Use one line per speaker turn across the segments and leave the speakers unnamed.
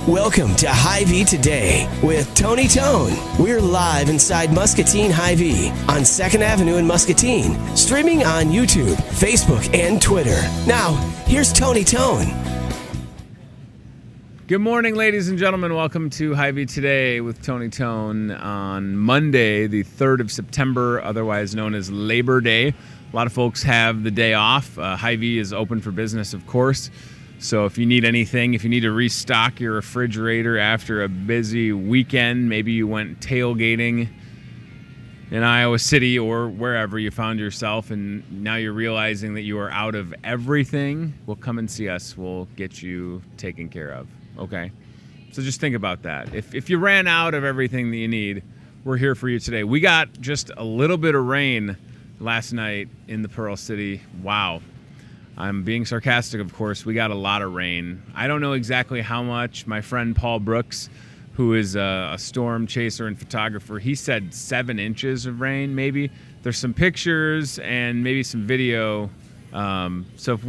Welcome to Hy-Vee Today with Tony Tone. We're live inside Muscatine Hy-Vee on 2nd Avenue in Muscatine, streaming on YouTube, Facebook, and Twitter. Now, here's Tony Tone.
Good morning, ladies and gentlemen. Welcome to Hy-Vee Today with Tony Tone on Monday, the 3rd of September, otherwise known as Labor Day. A lot of folks have the day off. Hy-Vee is open for business, of course. So if you need anything, if you need to restock your refrigerator after a busy weekend, maybe you went tailgating in Iowa City or wherever you found yourself, and now you're realizing that you are out of everything, well, come and see us. We'll get you taken care of, okay? So just think about that. If you ran out of everything that you need, we're here for you today. We got just a little bit of rain last night in the Pearl City. Wow. I'm being sarcastic, of course. We got a lot of rain. I don't know exactly how much. My friend Paul Brooks, who is a storm chaser and photographer, he said 7 inches of rain, maybe. There's some pictures and maybe some video. So if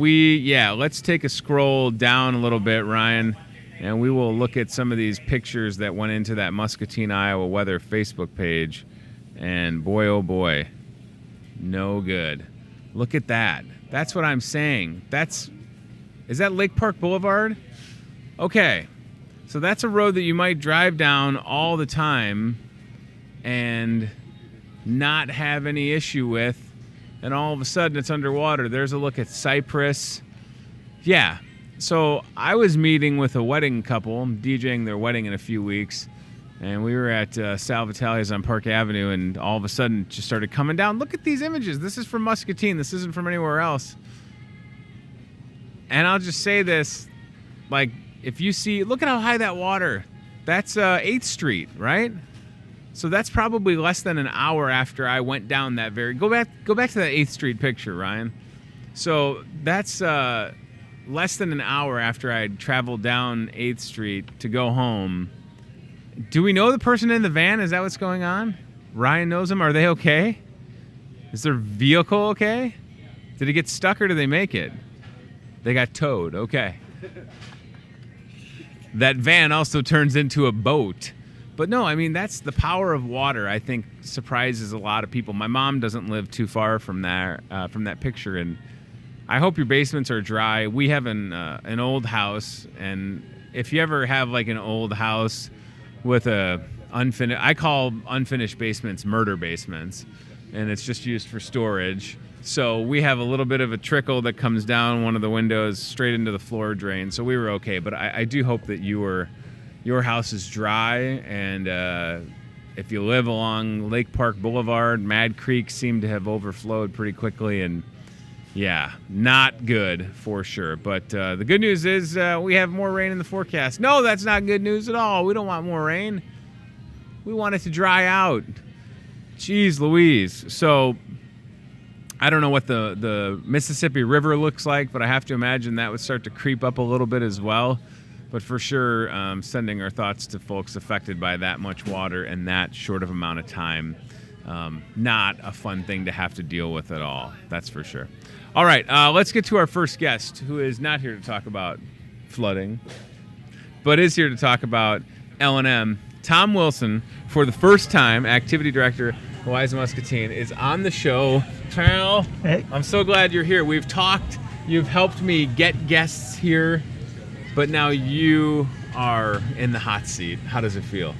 let's take a scroll down a little bit, Ryan, and we will look at some of these pictures that went into that Muscatine, Iowa weather Facebook page. And boy, oh boy, no good. Look at that. That's what I'm saying. Is that Lake Park Boulevard? Okay. So that's a road that you might drive down all the time and not have any issue with, and all of a sudden it's underwater. There's a look at Cypress. Yeah. So I was meeting with a wedding couple. I'm DJing their wedding in a few weeks, and we were at Sal Vitale's on Park Avenue, and all of a sudden it just started coming down. Look at these images. This is from Muscatine. This isn't from anywhere else. And I'll just say this, like, if you see, look at how high that water, that's 8th Street, right? So that's probably less than an hour after I went down that go back to that 8th Street picture, Ryan. So that's less than an hour after I had traveled down 8th Street to go home. Do we know the person in the van? Is that what's going on? Ryan knows them. Are they okay? Is their vehicle okay? Did it get stuck or did they make it? They got towed. Okay. That van also turns into a boat. But no, I mean, that's the power of water, I think, surprises a lot of people. My mom doesn't live too far from that picture, and I hope your basements are dry. We have an old house, and if you ever have like an old house with I call unfinished basements murder basements, and it's just used for storage. So we have a little bit of a trickle that comes down one of the windows straight into the floor drain. So we were okay, but I do hope that your house is dry, and if you live along Lake Park Boulevard, Mad Creek seemed to have overflowed pretty quickly, and yeah, not good for sure. But the good news is we have more rain in the forecast. No, that's not good news at all. We don't want more rain. We want it to dry out. Jeez Louise. So I don't know what the Mississippi River looks like, but I have to imagine that would start to creep up a little bit as well. But for sure, sending our thoughts to folks affected by that much water in that short of amount of time. Not a fun thing to have to deal with at all. That's for sure. All right, let's get to our first guest, who is not here to talk about flooding, but is here to talk about L&M. Tom Wilson, for the first time, activity director, Eliza Muscatine, is on the show. Pal, hey. I'm so glad you're here. We've talked. You've helped me get guests here, but now you are in the hot seat. How does it feel?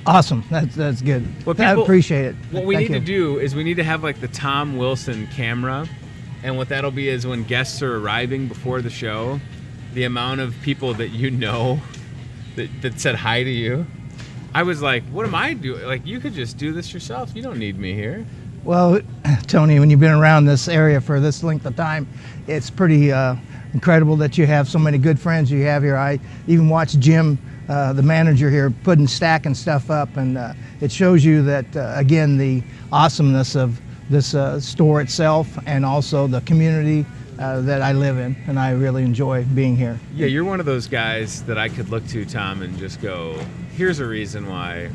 Awesome. That's good. I appreciate it.
What we need to do is we need to have like the Tom Wilson camera, and what that'll be is when guests are arriving before the show, the amount of people that you know that said hi to you. I was like, what am I doing? Like, you could just do this yourself. You don't need me here.
Well, Tony, when you've been around this area for this length of time, it's pretty incredible that you have so many good friends you have here. I even watched Jim, the manager here, stacking stuff up, and it shows you that, again, the awesomeness of this store itself and also the community that I live in, and I really enjoy being here.
Yeah, you're one of those guys that I could look to, Tom, and just go, here's a reason why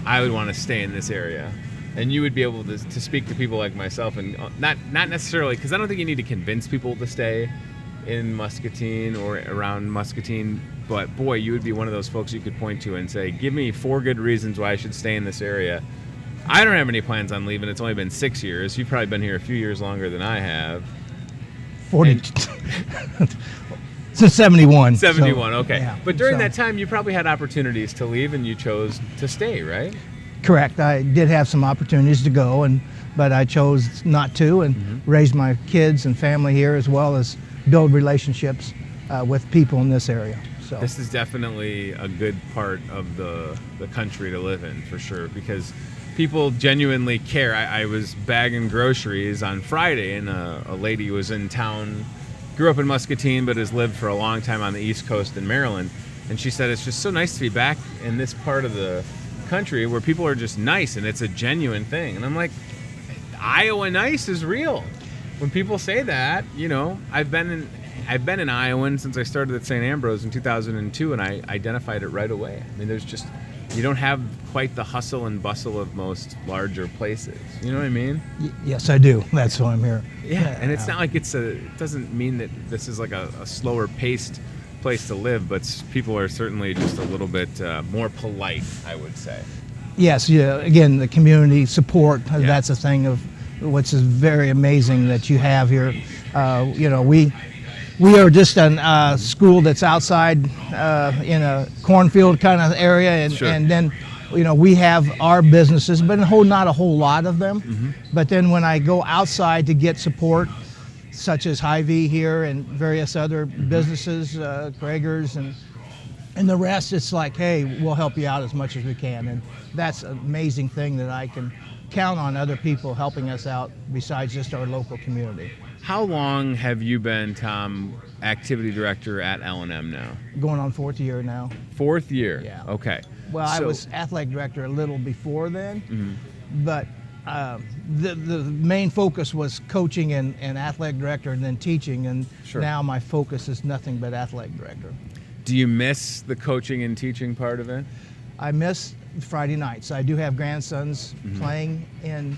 I would want to stay in this area. And you would be able to speak to people like myself, and not necessarily, because I don't think you need to convince people to stay in Muscatine or around Muscatine, but boy, you would be one of those folks you could point to and say, give me 4 good reasons why I should stay in this area. I don't have any plans on leaving. It's only been 6 years. You've probably been here a few years longer than I have.
40. So 71.
71, okay.
Yeah,
but during that time, you probably had opportunities to leave, and you chose to stay, right?
Correct. I did have some opportunities to go, but I chose not to, and raised my kids and family here, as well as build relationships with people in this area. So
This is definitely a good part of the country to live in, for sure, because people genuinely care. I was bagging groceries on Friday, and a lady was in town, grew up in Muscatine, but has lived for a long time on the East Coast in Maryland. And she said it's just so nice to be back in this part of the country where people are just nice, and it's a genuine thing. And I'm like, Iowa nice is real. When people say that, you know, I've been in Iowa since I started at St. Ambrose in 2002, and I identified it right away. I mean, there's just, you don't have quite the hustle and bustle of most larger places. You know what I mean?
Yes, I do. That's why I'm here.
Yeah, and it's not like it doesn't mean that this is like a slower paced place to live, but people are certainly just a little bit more polite, I would say.
Yes, yeah. Again, the community support.
Yeah.
That's a thing of which is very amazing that you have here. You know, we are just a school that's outside in a cornfield kind of area, and,
Sure.
and then, you know, we have our businesses, but not a whole lot of them.
Mm-hmm.
But then when I go outside to get support, such as Hy-Vee here and various other businesses, Krager's and the rest, it's like, hey, we'll help you out as much as we can. And that's an amazing thing that I can count on other people helping us out besides just our local community.
How long have you been, Tom, activity director at L&M now?
Going on 4th year now.
4th year?
Yeah.
Okay.
Well, I
So-
was athletic director a little before then,
Mhm.
but the main focus was coaching and athletic director and then teaching, and
Sure.
now my focus is nothing but athletic director.
Do you miss the coaching and teaching part of it?
I miss Friday nights. I do have grandsons playing in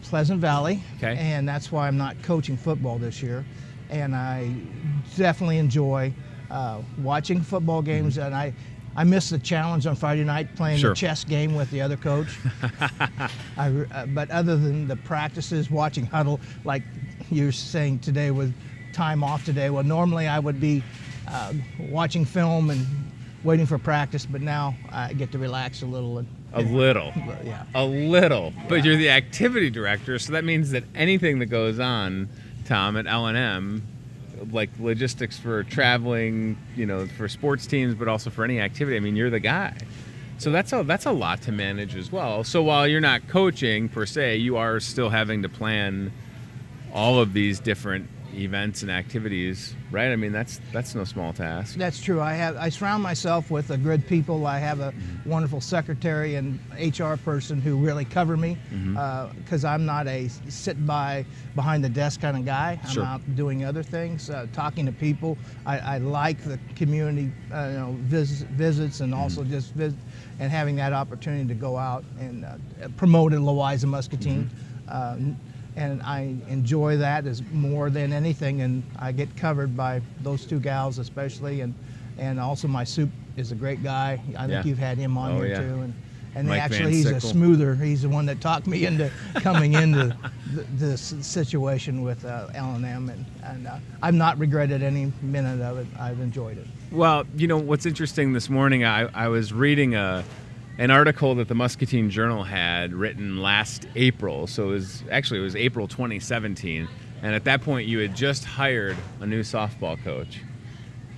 Pleasant Valley,
Okay.
and that's why I'm not coaching football this year. And I definitely enjoy watching football games, and I miss the challenge on Friday night playing
Sure.
the chess game with the other coach. But other than the practices, watching huddle, like you're saying today with time off today, well, normally I would be watching film and waiting for practice, but now I get to relax a little.
A little.
Yeah.
A little. But you're the activity director, so that means that anything that goes on, Tom, at L&M, like logistics for traveling, you know, for sports teams, but also for any activity, I mean, you're the guy. So that's a lot to manage as well. So while you're not coaching per se, you are still having to plan all of these different events and activities, right? I mean, that's no small task.
That's true. I surround myself with a good people. I have a wonderful secretary and HR person who really cover me because I'm not a sit behind the desk kind of guy. I'm
Sure.
out doing other things, talking to people. I like the community, visits and also just visit and having that opportunity to go out and promote in Louisa, Muscatine. And I enjoy that as more than anything, and I get covered by those two gals especially, and also my soup is a great guy. I think
Yeah.
you've had him on
Oh,
here
yeah.
too, and
Mike
actually
Van
he's a
Sickle.
smoother. He's the one that talked me into coming into this situation with L&M, and I've not regretted any minute of it. I've enjoyed it.
Well, you know, what's interesting this morning, I was reading an article that the Muscatine Journal had written last April. So it was April 2017. And at that point, you had just hired a new softball coach.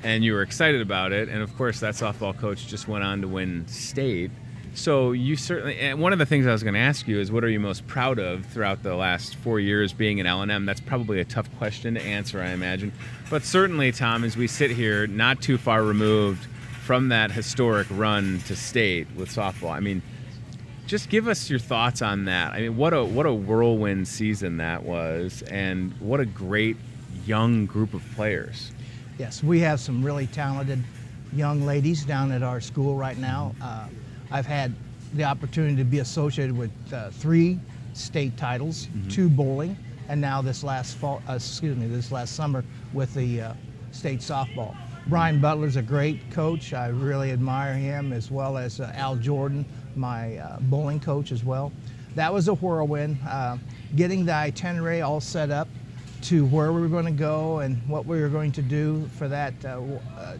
And you were excited about it. And of course, that softball coach just went on to win state. So you certainly, and one of the things I was going to ask you is, what are you most proud of throughout the last 4 years being at L&M? That's probably a tough question to answer, I imagine. But certainly, Tom, as we sit here, not too far removed from that historic run to state with softball, I mean, just give us your thoughts on that. I mean, what a whirlwind season that was, and what a great young group of players.
Yes, we have some really talented young ladies down at our school right now. I've had the opportunity to be associated with 3 state titles, 2 bowling, and now this last summer with the state softball. Brian Butler's a great coach. I really admire him, as well as Al Jordan, my bowling coach as well. That was a whirlwind. Getting the itinerary all set up to where we were going to go and what we were going to do for that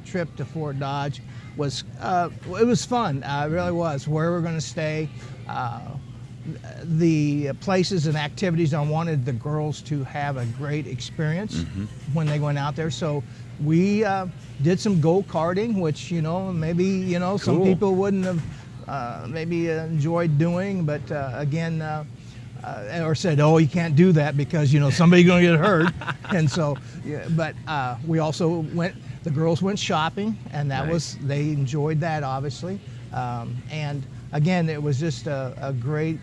trip to Fort Dodge was it was fun. It really was. Where we were going to stay, the places and activities. I wanted the girls to have a great experience when they went out there. So we did some go-karting, which, maybe, some
Cool.
people wouldn't have maybe enjoyed doing, but again, or said, oh, you can't do that because, somebody's going to get hurt. And so, but we also the girls went shopping, and that
Nice.
they enjoyed that, obviously. And again, it was just a great,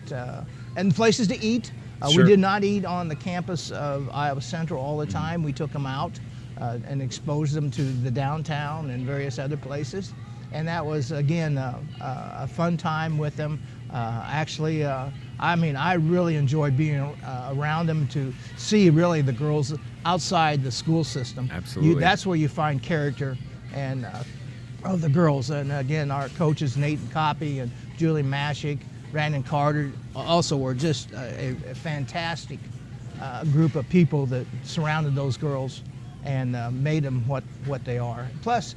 and places to eat.
Sure.
We did not eat on the campus of Iowa Central all the time. We took them out and exposed them to the downtown and various other places. And that was, again, a fun time with them. Actually, I really enjoyed being around them to see really the girls outside the school system.
Absolutely.
That's where you find character and of the girls. And again, our coaches, Nathan Coppy and Julie Mashik, Brandon Carter, also were just a fantastic group of people that surrounded those girls and made them what they are. Plus,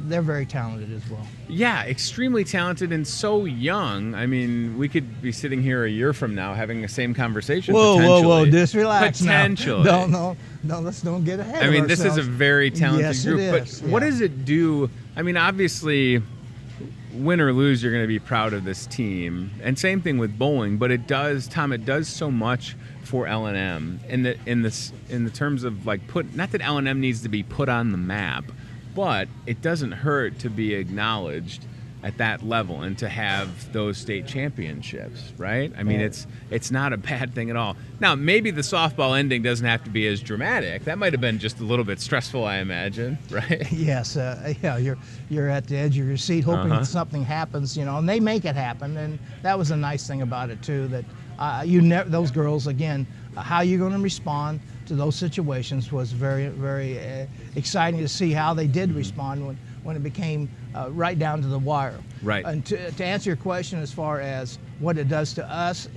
they're very talented as well.
Yeah, extremely talented and so young. I mean, we could be sitting here a year from now having the same conversation.
Whoa, just relax
Potentially.
now. No, let's don't get ahead
I
of
mean,
ourselves.
this is a very talented
Yes,
group.
it is,
But what
yeah.
does it do? I mean, obviously, win or lose, you're going to be proud of this team. And same thing with bowling. But it does, Tom. It does so much for L&M in the terms of like not that L&M needs to be put on the map, but it doesn't hurt to be acknowledged at that level and to have those state championships, right? I mean, it's not a bad thing at all. Now, maybe the softball ending doesn't have to be as dramatic. That might have been just a little bit stressful, I imagine, right?
Yes, yeah, you're at the edge of your seat hoping that something happens, and they make it happen. And that was a nice thing about it too, that those girls, again, how you're going to respond to those situations was very, very exciting to see how they did respond when it became right down to the wire.
Right.
And to answer your question as far as what it does to us,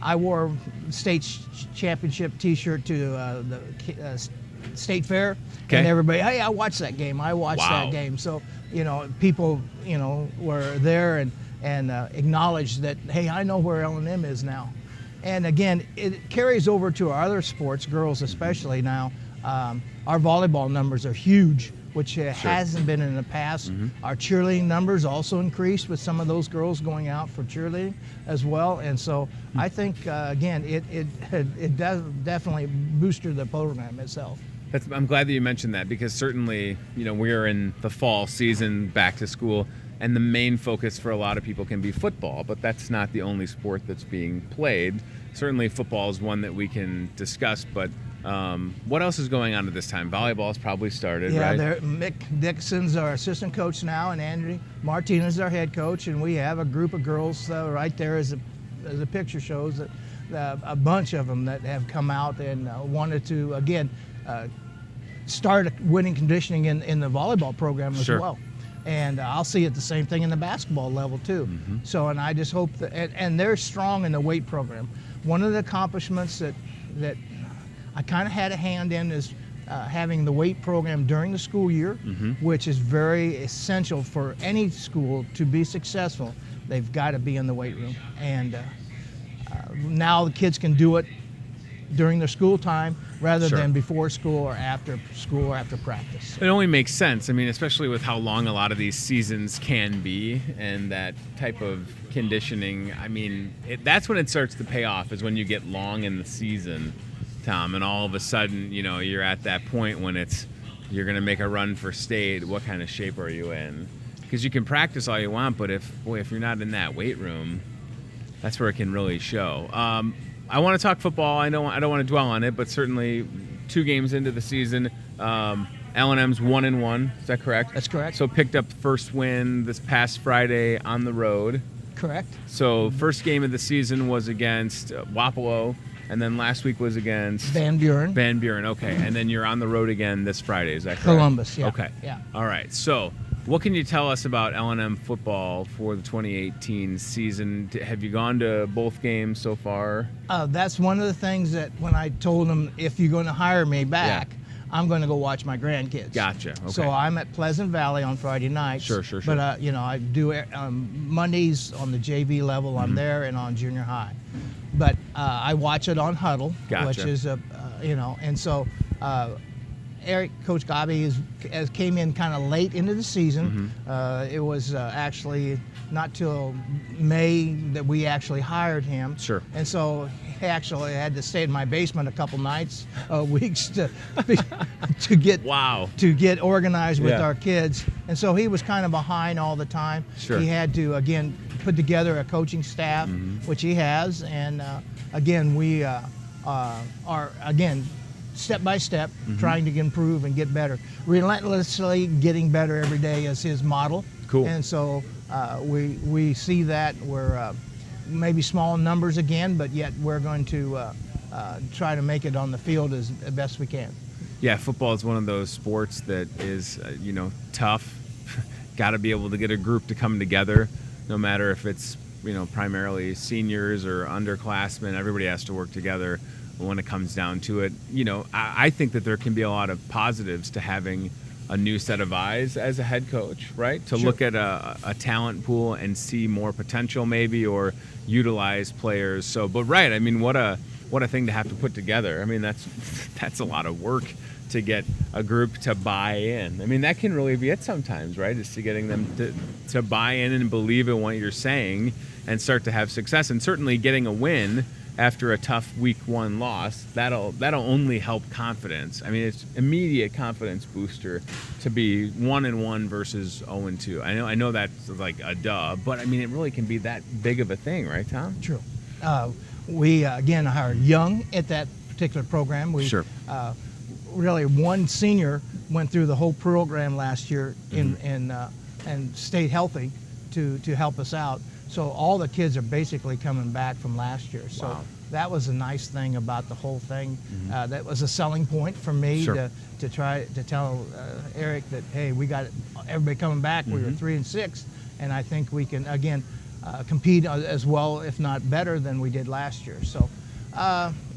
I wore state championship T-shirt to the state fair, and everybody, hey, I watched that game. That game. So people were there and acknowledged that, hey, I know where L&M is now. And again, it carries over to our other sports, girls especially now. Our volleyball numbers are huge, which hasn't been in the past. Our cheerleading numbers also increased with some of those girls going out for cheerleading as well. And so I think, again, it does definitely boosted the program itself.
I'm glad that you mentioned that because certainly, we are in the fall season, back to school, and the main focus for a lot of people can be football, but that's not the only sport that's being played. Certainly football is one that we can discuss, but what else is going on at this time? Volleyball's probably started, right?
Yeah, Mick Dixon's our assistant coach now, and Andrew Martinez is our head coach, and we have a group of girls right there as the picture shows, that a bunch of them that have come out and wanted to, again, start winning conditioning in the volleyball program as well. And I'll see it the same thing in the basketball level too. So, and I just hope that, and they're strong in the weight program. One of the accomplishments that I kind of had a hand in is having the weight program during the school year, which is very essential for any school to be successful. They've got to be in the weight room. And now the kids can do it during their school time rather than before school or after practice.
It only makes sense. I mean, especially with how long a lot of these seasons can be and that type of conditioning. I mean, that's when it starts to pay off, is when you get long in the season, Tom, and all of a sudden, you're at that point when you're going to make a run for state. What kind of shape are you in? Because you can practice all you want, but if you're not in that weight room, that's where it can really show. I want to talk football. I don't want to dwell on it, but certainly 2 games into the season, L&M's 1-1. Is that correct?
That's correct.
So picked up the first win this past Friday on the road.
Correct.
So first game of the season was against Wapello, and then last week was against
Van Buren.
Van Buren, okay. And then you're on the road again this Friday, is that correct?
Columbus, yeah.
Okay.
Yeah.
All right. So what can you tell us about L&M football for the 2018 season? Have you gone to both games so far?
That's one of the things that when I told them, if you're going to hire me back, I'm going to go watch my grandkids.
Gotcha. Okay.
So I'm at Pleasant Valley on Friday nights.
Sure.
But I do Mondays on the JV level. I'm there, and on junior high. But I watch it on Huddle,
Gotcha.
which is and so. Coach Gabi came in kind of late into the season. It was actually not till May that we actually hired him.
Sure.
And so he actually had to stay in my basement a couple weeks to get organized with our kids. And so he was kind of behind all the time.
Sure.
He had to again put together a coaching staff, which he has, and again we are step by step, trying to improve and get better. Relentlessly getting better every day is his model.
Cool.
And so we see that we're maybe small numbers again, but yet we're going to try to make it on the field as best we can.
Yeah, football is one of those sports that is, tough. Got to be able to get a group to come together, no matter if it's, primarily seniors or underclassmen. Everybody has to work together when it comes down to it. I think that there can be a lot of positives to having a new set of eyes as a head coach, right? To look at a talent pool and see more potential maybe, or utilize players. So, but right, I mean, what a thing to have to put together. I mean, that's a lot of work to get a group to buy in. I mean, that can really be it sometimes, right? Is to getting them to buy in and believe in what you're saying and start to have success. And certainly getting a win after a tough week 1 loss, that'll only help confidence. I mean, it's immediate confidence booster to be 1-1 versus 0-2. I know that's like a duh, but I mean, it really can be that big of a thing, right, Tom?
True. We again are young at that particular program.
Sure.
Really, one senior went through the whole program last year and stayed healthy to help us out. So all the kids are basically coming back from last year. So that was a nice thing about the whole thing. That was a selling point for me to try to tell Eric that, hey, we got everybody coming back. We were 3-6, and I think we can again compete as well, if not better, than we did last year. So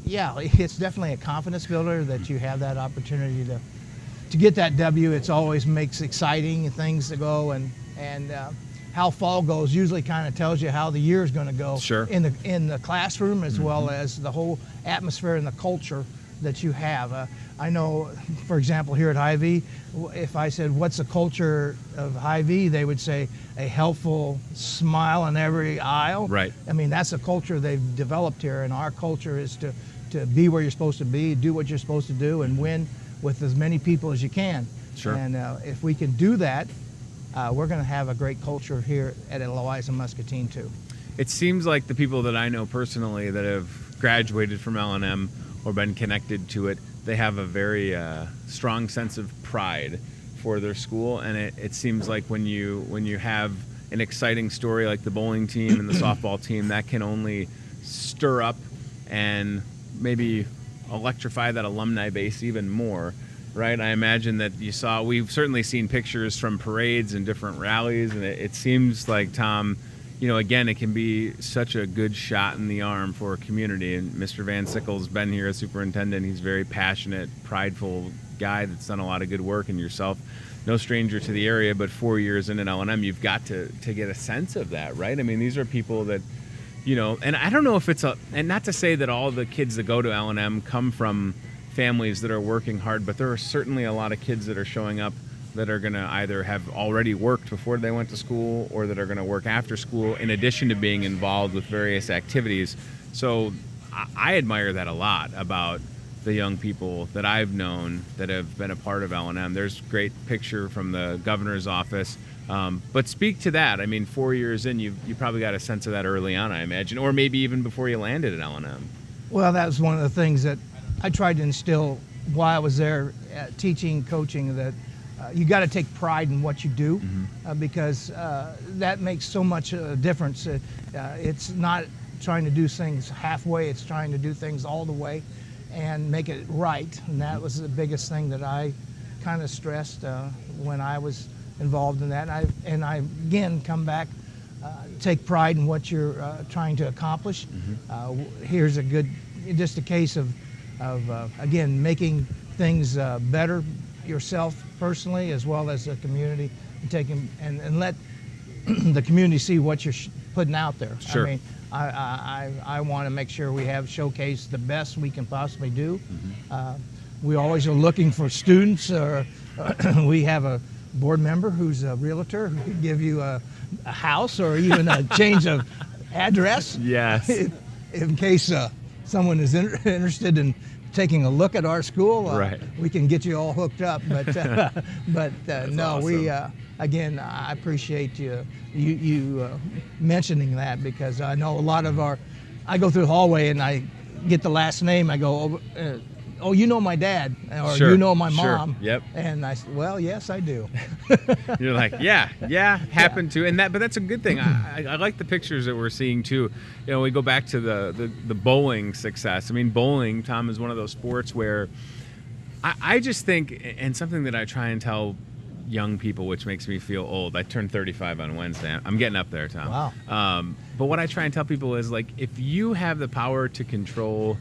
it's definitely a confidence builder that you have that opportunity to get that W. It always makes exciting things to go, and how fall goes usually kind of tells you how the year is going to go in the classroom, as well as the whole atmosphere and the culture that you have. I know, for example, here at Hy-Vee, if I said, what's the culture of Hy-Vee, they would say a helpful smile in every aisle.
Right.
I mean, that's a culture they've developed here, and our culture is to be where you're supposed to be, do what you're supposed to do, and win with as many people as you can.
Sure.
And if we can do that, we're going to have a great culture here at Eloise and Muscatine too.
It seems like the people that I know personally that have graduated from L&M or been connected to it, they have a very strong sense of pride for their school, and it seems like when you have an exciting story like the bowling team and the softball team, that can only stir up and maybe electrify that alumni base even more. Right, I imagine that we've certainly seen pictures from parades and different rallies, and it seems like, Tom, again, it can be such a good shot in the arm for a community. And Mr. Van Sickle's been here as superintendent. He's a very passionate, prideful guy that's done a lot of good work, and yourself, no stranger to the area, but 4 years in at L&M, you've got to get a sense of that, right? I mean, these are people that, and I don't know if and not to say that all the kids that go to L&M come from families that are working hard, but there are certainly a lot of kids that are showing up that are going to either have already worked before they went to school, or that are going to work after school, in addition to being involved with various activities. So I admire that a lot about the young people that I've known that have been a part of L&M. There's a great picture from the governor's office. But speak to that. I mean, 4 years in, you probably got a sense of that early on, I imagine, or maybe even before you landed at L&M.
Well, that was one of the things that I tried to instill while I was there teaching, coaching, that you got to take pride in what you do, because that makes so much difference. It's not trying to do things halfway, it's trying to do things all the way and make it right. And that was the biggest thing that I kind of stressed when I was involved in that. And I again come back, take pride in what you're trying to accomplish. Here's just a case of again, making things better yourself personally as well as the community, and let the community see what you're putting out there.
Sure.
I mean, I want to make sure we have showcased the best we can possibly do. We always are looking for students. We have a board member who's a realtor who could give you a house or even a change of address.
Yes.
In case someone is interested in taking a look at our school,
right.
We can get you all hooked up. But no,
awesome.
Again, I appreciate you mentioning that, because I know a lot of I go through the hallway and I get the last name. I go, oh, you know my dad, or
Sure.
you know my
Sure.
mom.
Yep.
And I said, well, yes, I do.
You're like, yeah, happened to, but that's a good thing. I like the pictures that we're seeing too. You know, we go back to the bowling success. I mean, bowling, Tom, is one of those sports where I just think, and something that I try and tell young people, which makes me feel old. I turned 35 on Wednesday. I'm getting up there, Tom.
Wow.
But what I try and tell people is, like, if you have the power to control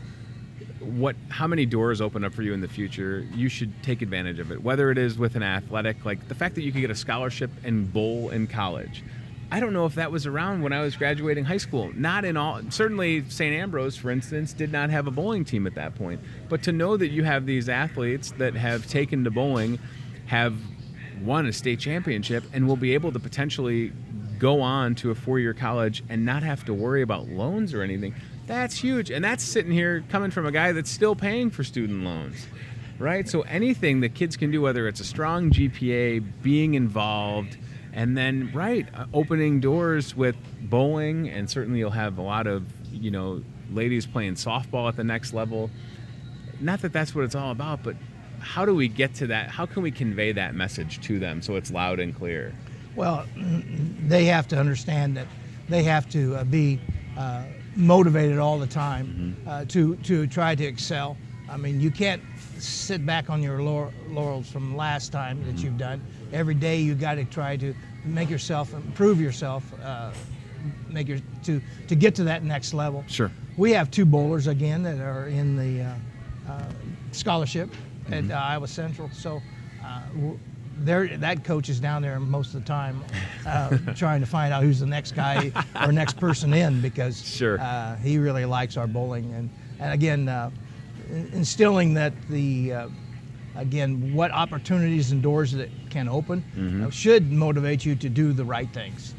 how many doors open up for you in the future, you should take advantage of it. Whether it is with an athletic, like the fact that you could get a scholarship and bowl in college. I don't know if that was around when I was graduating high school. Not in all. Certainly, St. Ambrose, for instance, did not have a bowling team at that point. But to know that you have these athletes that have taken to bowling, have won a state championship, and will be able to potentially go on to a 4-year college and not have to worry about loans or anything, that's huge. And that's sitting here coming from a guy that's still paying for student loans, right? So anything that kids can do, whether it's a strong GPA, being involved, and then, opening doors with bowling, and certainly you'll have a lot of, ladies playing softball at the next level. Not that that's what it's all about, but how do we get to that? How can we convey that message to them so it's loud and clear?
Well, they have to understand that they have to be motivated all the time to try to excel. I mean, you can't sit back on your laurels from last time that you've done. Every day you got to try to make yourself, improve yourself, to get to that next level.
Sure.
We have 2 bowlers again that are in the scholarship at Iowa Central. So that coach is down there most of the time trying to find out who's the next guy or next person in, because
Sure.
He really likes our bowling. And again, instilling that what opportunities and doors that can open should motivate you to do the right things.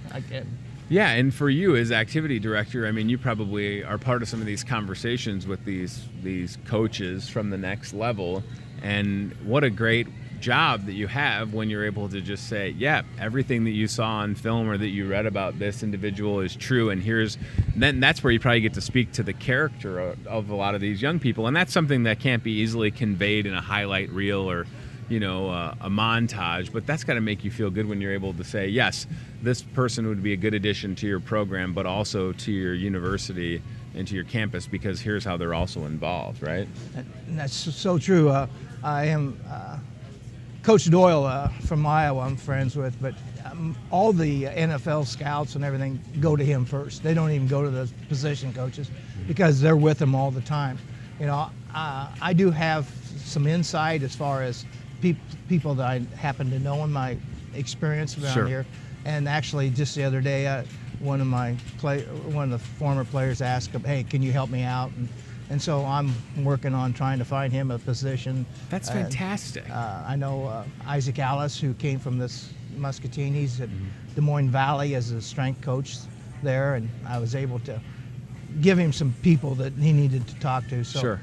Yeah, and for you as activity director, I mean, you probably are part of some of these conversations with these coaches from the next level, and what a great job that you have when you're able to just say, yeah, everything that you saw on film or that you read about this individual is true, and then that's where you probably get to speak to the character of a lot of these young people, and that's something that can't be easily conveyed in a highlight reel or a montage, but that's got to make you feel good when you're able to say, yes, this person would be a good addition to your program, but also to your university and to your campus, because here's how they're also involved, right?
And that's so true. I am Coach Doyle from Iowa, I'm friends with, but all the NFL scouts and everything go to him first. They don't even go to the position coaches because they're with him all the time. I do have some insight as far as people that I happen to know in my experience around
Sure.
here. And actually, just the other day, one of the former players asked him, "Hey, can you help me out?" And so I'm working on trying to find him a position.
That's fantastic.
I know Isaac Alice, who came from this Muscatine. He's at Des Moines Valley as a strength coach there, and I was able to give him some people that he needed to talk to. So,
Sure.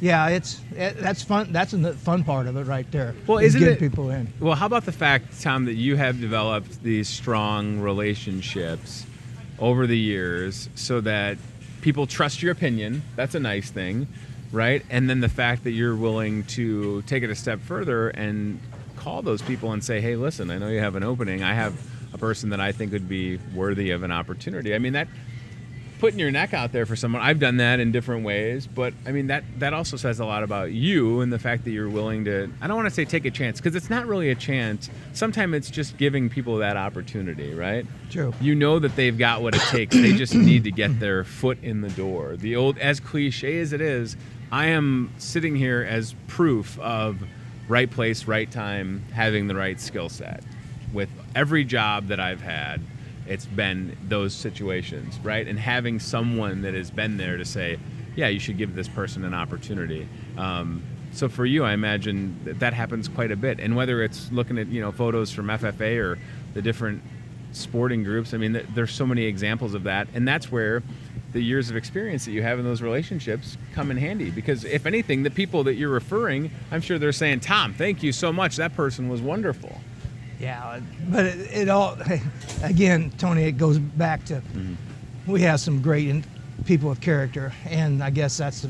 Yeah, that's fun. That's the fun part of it right there.
Well,
is
isn't
getting
it?
people in?
Well, how about the fact, Tom, that you have developed these strong relationships over the years so that people trust your opinion? That's a nice thing, right? And then the fact that you're willing to take it a step further and call those people and say, hey, listen, I know you have an opening. I have a person that I think would be worthy of an opportunity. I mean, that putting your neck out there for someone, I've done that in different ways, but I mean, that also says a lot about you and the fact that you're willing to, I don't want to say take a chance, because it's not really a chance. Sometimes it's just giving people that opportunity, right?
True.
You know that they've got what it takes. They just need to get their foot in the door. The old, as cliche as it is, I am sitting here as proof of right place, right time, having the right skill set. With every job that I've had, it's been those situations, right? And having someone that has been there to say, yeah, you should give this person an opportunity. So for you, I imagine that happens quite a bit. And whether it's looking at, photos from FFA or the different sporting groups, I mean, there's so many examples of that. And that's where the years of experience that you have in those relationships come in handy. Because if anything, the people that you're referring, I'm sure they're saying, Tom, thank you so much. That person was wonderful.
Yeah, but it all, again, Tony, it goes back to we have some great people of character, and I guess that's,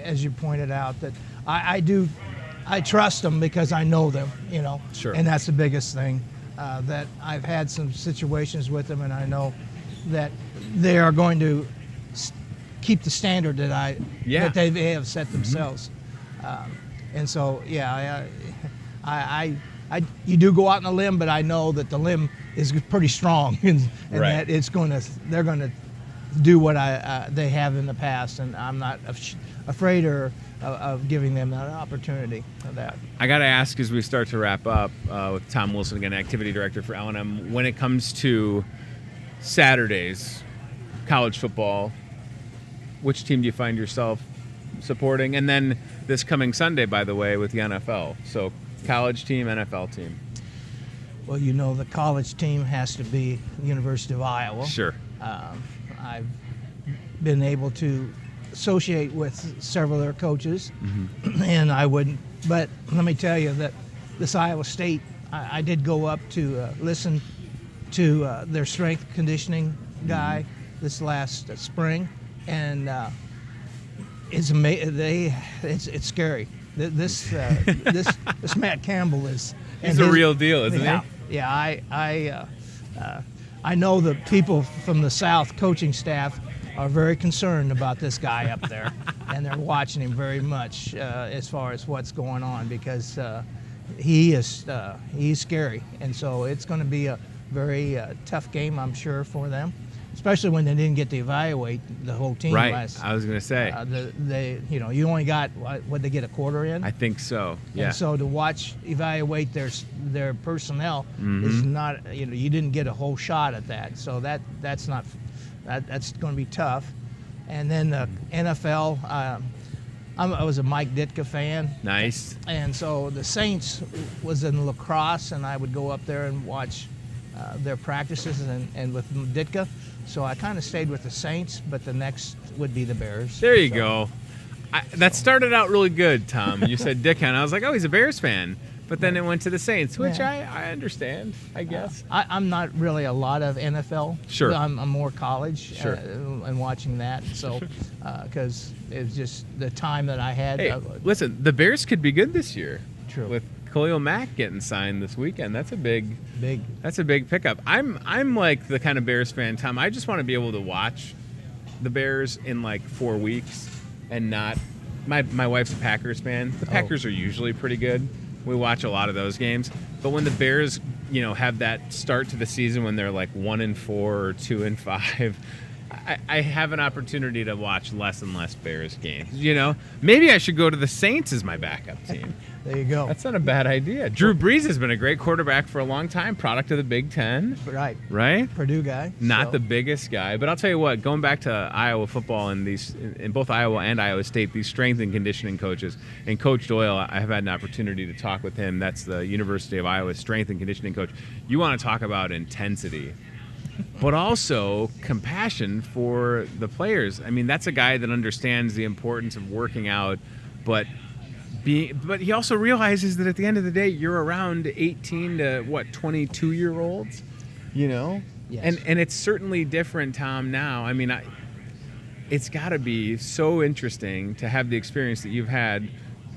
as you pointed out, that I trust them because I know them,
Sure.
And that's the biggest thing, that I've had some situations with them, and I know that they are going to keep the standard that they have set themselves, and so you do go out on a limb, but I know that the limb is pretty strong, and
right.
that they're going to do what they have in the past, and I'm not afraid of giving them that opportunity of that.
I got to ask as we start to wrap up with Tom Wilson, again, Activity Director for L&M, when it comes to Saturdays, college football, which team do you find yourself supporting? And then this coming Sunday, by the way, with the NFL. So college team, NFL team.
Well, the college team has to be the University of Iowa.
Sure.
I've been able to associate with several of their coaches, and I wouldn't. But let me tell you that this Iowa State, I did go up to listen to their strength conditioning guy this last spring, and it's amazing. It's scary. This Matt Campbell is.
He's a real deal, isn't he?
Yeah, I know the people from the South coaching staff are very concerned about this guy up there, and they're watching him very much as far as what's going on, because he's scary, and so it's going to be a very tough game, I'm sure, for them, especially when they didn't get to evaluate the whole team.
Right.
Last.
I was going to say.
You only got what they get a quarter in.
I think so. Yeah.
And so to evaluate their personnel is not. You didn't get a whole shot at that. So that's going to be tough. And then the NFL. I was a Mike Ditka fan.
Nice.
And so the Saints was in lacrosse, and I would go up there and watch their practices and with Ditka. So I kind of stayed with the Saints, but the next would be the Bears.
There you go. That started out really good, Tom. You said Ditka, and I was like, oh, he's a Bears fan. But then it went to the Saints, which I understand, I guess.
I'm not really a lot of NFL.
Sure.
I'm more college.
Sure.
And watching that. So, because it's just the time that I had.
Hey, listen, the Bears could be good this year.
True.
With Khalil Mack getting signed this weekend, that's a big pickup. I'm like the kind of Bears fan, Tom. I just want to be able to watch the Bears in like 4 weeks and not. My wife's a Packers fan. The Packers are usually pretty good. We watch a lot of those games, but when the Bears, have that start to the season when they're like 1-4 or 2-5, I have an opportunity to watch less and less Bears games. Maybe I should go to the Saints as my backup team.
There you go.
That's not a bad idea. Drew Brees has been a great quarterback for a long time, product of the Big Ten.
Right. Purdue guy.
Not the biggest guy, but I'll tell you what, going back to Iowa football and in both Iowa and Iowa State, these strength and conditioning coaches, and Coach Doyle, I have had an opportunity to talk with him. That's the University of Iowa strength and conditioning coach. You want to talk about intensity, but also compassion for the players. I mean, that's a guy that understands the importance of working out, but he also realizes that at the end of the day, you're around 18 to 22-year-olds, Yes. And it's certainly different, Tom, now. I mean, it's got to be so interesting to have the experience that you've had,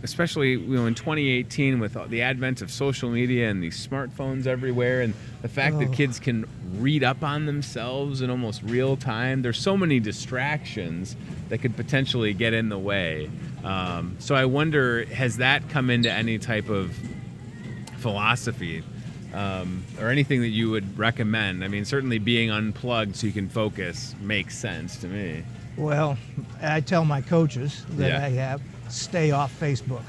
especially in 2018 with the advent of social media and these smartphones everywhere, and the fact that kids can read up on themselves in almost real time. There's so many distractions that could potentially get in the way. So I wonder, has that come into any type of philosophy or anything that you would recommend? I mean, certainly being unplugged so you can focus makes sense to me.
Well, I tell my coaches that I have, stay off Facebook.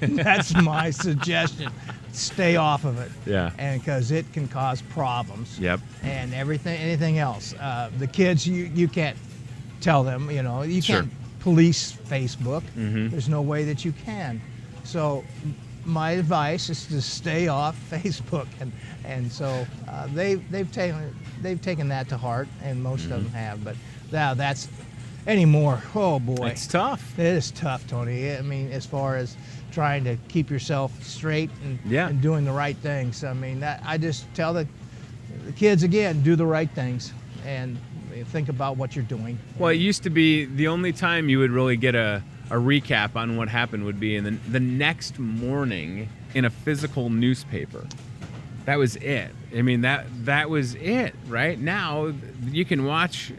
That's my suggestion. Stay off of it.
Yeah.
And because it can cause problems.
Yep.
And anything else. The kids, you can't tell them, you
Sure.
can't police Facebook.
Mm-hmm.
There's no way that you can. So my advice is to stay off Facebook, and so they've taken that to heart, and most of them have. But now that's anymore. Oh boy,
It's tough.
it is tough, Tony. I mean, as far as trying to keep yourself straight and,
Yeah.
and doing the right things. I mean, I just tell the kids again, do the right things and think about what you're doing.
Well, it used to be the only time you would really get a recap on what happened would be in the next morning in a physical newspaper. That was it. I mean, that was it, right? Now you can watch,